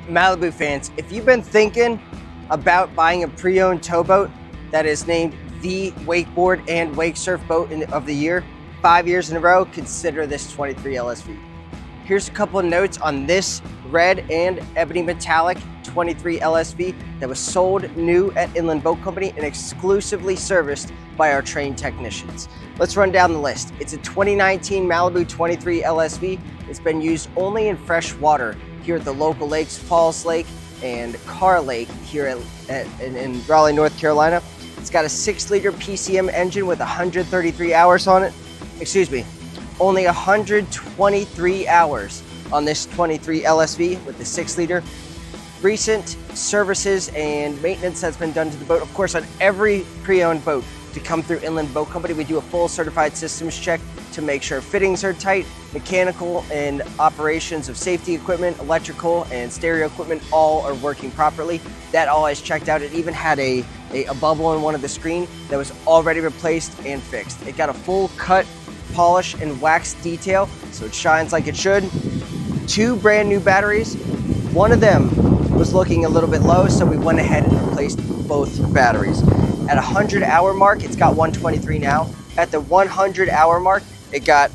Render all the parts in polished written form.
Malibu fans, if you've been thinking about buying a pre-owned towboat that is named the wakeboard and wake surf boat of the year 5 years in a row, consider this 23 LSV. Here's a couple of notes on this red and ebony metallic 23 LSV that was sold new at Inland Boat Company and exclusively serviced by our trained technicians. Let's run down the list. It's a 2019 Malibu 23 LSV. It's been used only in fresh water here at the local lakes, Falls Lake and Kerr Lake here in Raleigh, North Carolina. It's got a 6-liter PCM engine with 133 hours on it. Excuse me, only 123 hours on this 23 LSV with the 6-liter. Recent services and maintenance has been done to the boat. Of course, on every pre-owned boat to come through Inland Boat Company, we do a full certified systems check to make sure fittings are tight, mechanical and operations of safety equipment, electrical and stereo equipment all are working properly. That all is checked out. It even had a bubble in one of the screen that was already replaced and fixed. It got a full cut, polish and wax detail, so it shines like it should. 2 brand new batteries. One of them was looking a little bit low, so we went ahead and replaced both batteries. At 100-hour mark, it's got 123 now. At the 100-hour mark, it got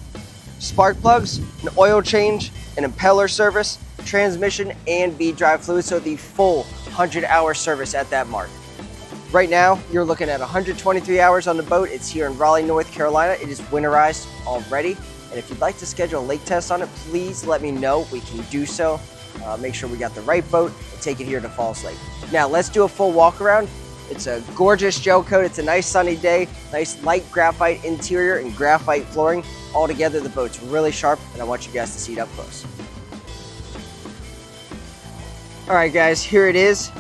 spark plugs, an oil change, an impeller service, transmission, and V-drive fluid, so the full 100-hour service at that mark. Right now, you're looking at 123 hours on the boat. It's here in Raleigh, North Carolina. It is winterized already. And if you'd like to schedule a lake test on it, please let me know. We can do so. Make sure we got the right boat and take it here to Falls Lake. Now, let's do a full walk around. It's a gorgeous gel coat. It's a nice sunny day, nice light graphite interior and graphite flooring. All together, the boat's really sharp, and I want you guys to see it up close. All right, guys, here it is.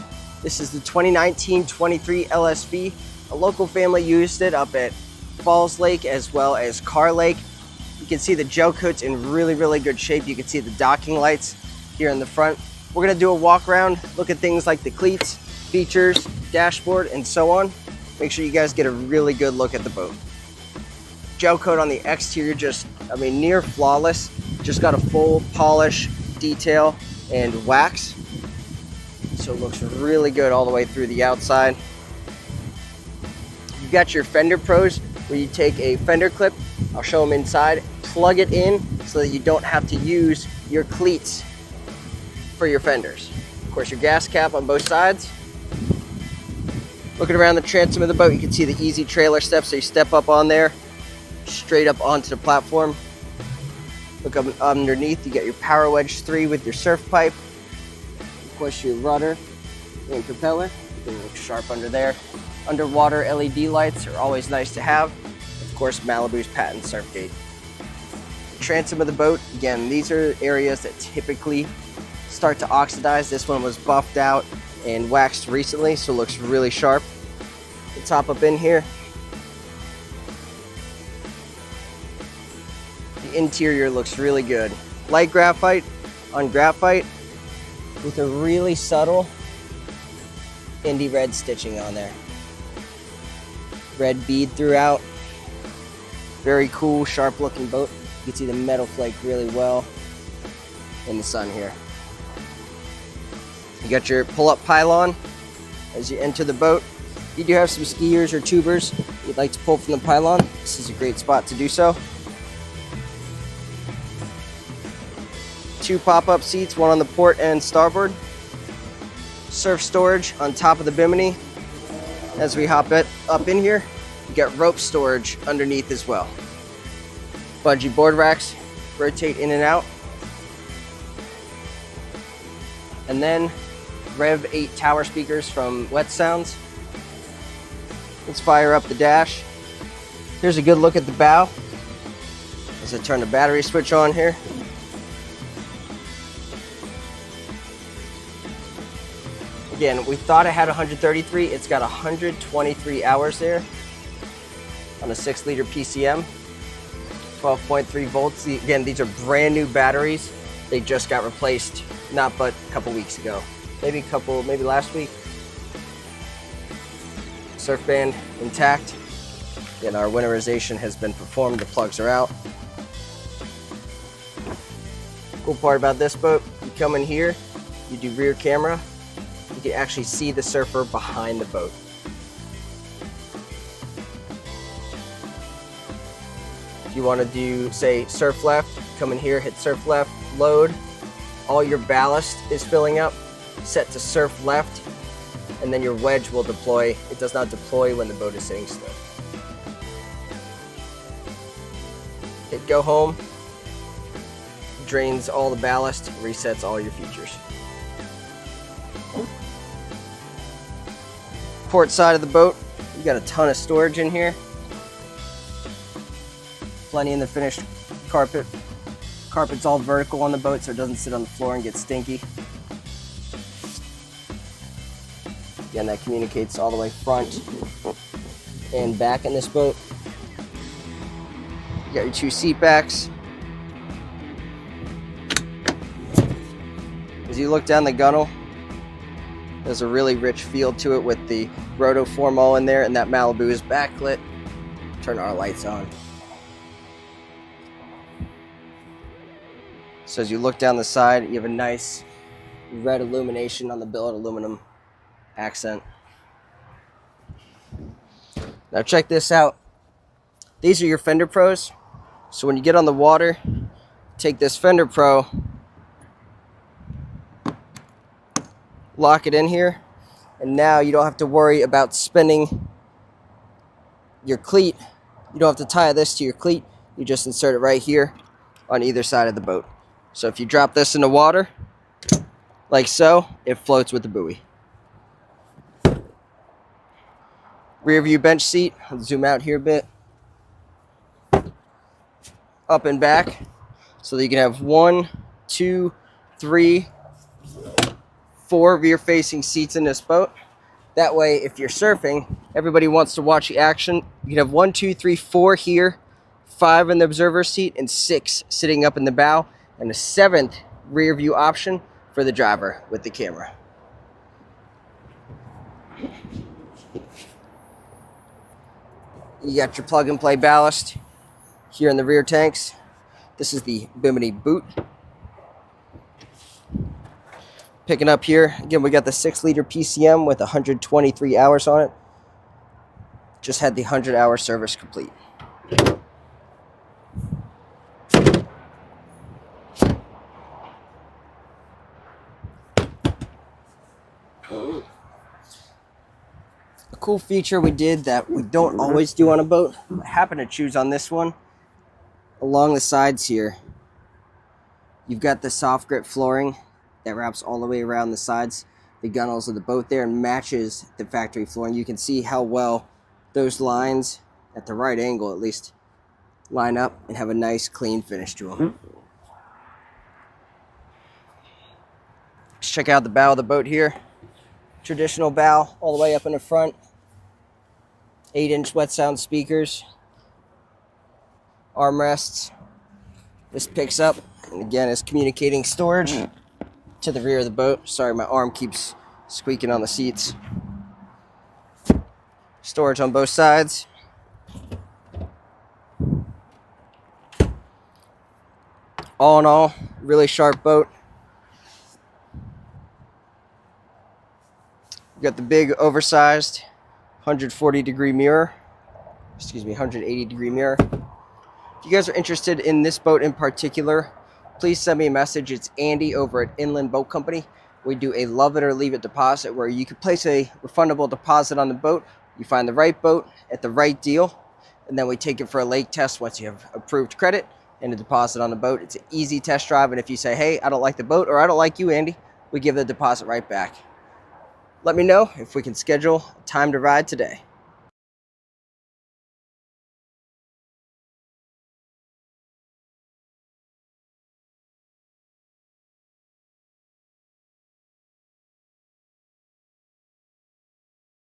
This is the 2019 23 LSV. A local family used it up at Falls Lake as well as Kerr Lake. You can see the gel coat's in really, really good shape. You can see the docking lights here in the front. We're gonna do a walk around, look at things like the cleats, features, dashboard, and so on. Make sure you guys get a really good look at the boat. Gel coat on the exterior, near flawless. Just got a full polish, detail, and wax. So it looks really good all the way through the outside. You've got your fender pros where you take a fender clip, I'll show them inside, plug it in so that you don't have to use your cleats for your fenders. Of course, your gas cap on both sides. Looking around the transom of the boat, you can see the easy trailer steps, so you step up on there, straight up onto the platform. Look up underneath, you get your Power Wedge 3 with your surf pipe. Of course, your rudder and propeller. You can look sharp under there. Underwater LED lights are always nice to have. Of course, Malibu's patent surf gate. The transom of the boat, again, these are areas that typically start to oxidize. This one was buffed out and waxed recently, so it looks really sharp. The top up in here. The interior looks really good. Light graphite on graphite with a really subtle Indy red stitching on there. Red bead throughout. Very cool, sharp looking boat. You can see the metal flake really well in the sun here. You got your pull-up pylon as you enter the boat. You do have some skiers or tubers you'd like to pull from the pylon. This is a great spot to do so. 2 pop-up seats, one on the port and starboard. Surf storage on top of the bimini. As we hop it up in here, you got rope storage underneath as well. Bungee board racks rotate in and out. And then Rev 8 tower speakers from Wet Sounds. Let's fire up the dash. Here's a good look at the bow as I turn the battery switch on here. Again, we thought it had 133. It's got 123 hours there on a 6-liter PCM, 12.3 volts. Again, these are brand new batteries. They just got replaced not but a couple weeks ago. Maybe last week. Surf band intact. Again, our winterization has been performed. The plugs are out. Cool part about this boat, you come in here, you do rear camera, you can actually see the surfer behind the boat. If you want to do, say, surf left, come in here, hit surf left, load. All your ballast is filling up, set to surf left, and then your wedge will deploy. It does not deploy when the boat is sitting still. Hit go home, drains all the ballast, resets all your features. Port side of the boat, you got a ton of storage in here. Plenty in the finished carpet. Carpet's all vertical on the boat so it doesn't sit on the floor and get stinky. Again, that communicates all the way front and back in this boat. You got your 2 seat backs. As you look down the gunnel, there's a really rich feel to it with the rotoform all in there, and that Malibu is backlit. Turn our lights on. So as you look down the side, you have a nice red illumination on the billet aluminum accent. Now check this out. These are your fender pros. So when you get on the water, take this fender pro, lock it in here, and now you don't have to worry about spinning your cleat. You don't have to tie this to your cleat. You just insert it right here on either side of the boat. So if you drop this in the water, like so, it floats with the buoy. Rear view bench seat, I'll zoom out here a bit. Up and back, so that you can have 1, 2, 3, 4 rear facing seats in this boat. That way, if you're surfing, everybody wants to watch the action. You can have 1, 2, 3, 4 here, 5 in the observer seat, and 6 sitting up in the bow, and a 7th rear view option for the driver with the camera. You got your plug and play ballast here in the rear tanks. This is the Bimini boot. Picking up here, again, we got the 6-liter PCM with 123 hours on it. Just had the 100-hour service complete. A cool feature we did that we don't always do on a boat, I happen to choose on this one. Along the sides here, you've got the soft grit flooring that wraps all the way around the sides, the gunnels of the boat there, and matches the factory flooring. You can see how well those lines, at the right angle at least, line up and have a nice clean finish to them. Let's check out the bow of the boat here. Traditional bow all the way up in the front. 8-inch wet sound speakers. Armrests. This picks up, and again, is communicating storage to the rear of the boat. Sorry, my arm keeps squeaking on the seats. Storage on both sides. All in all, really sharp boat. We've got the big oversized 140-degree mirror. Excuse me, 180-degree mirror. If you guys are interested in this boat in particular, please send me a message. It's Andy over at Inland Boat Company. We do a love it or leave it deposit where you can place a refundable deposit on the boat. You find the right boat at the right deal, and then we take it for a lake test once you have approved credit and a deposit on the boat. It's an easy test drive, and if you say, hey, I don't like the boat, or I don't like you, Andy, we give the deposit right back. Let me know if we can schedule a time to ride today.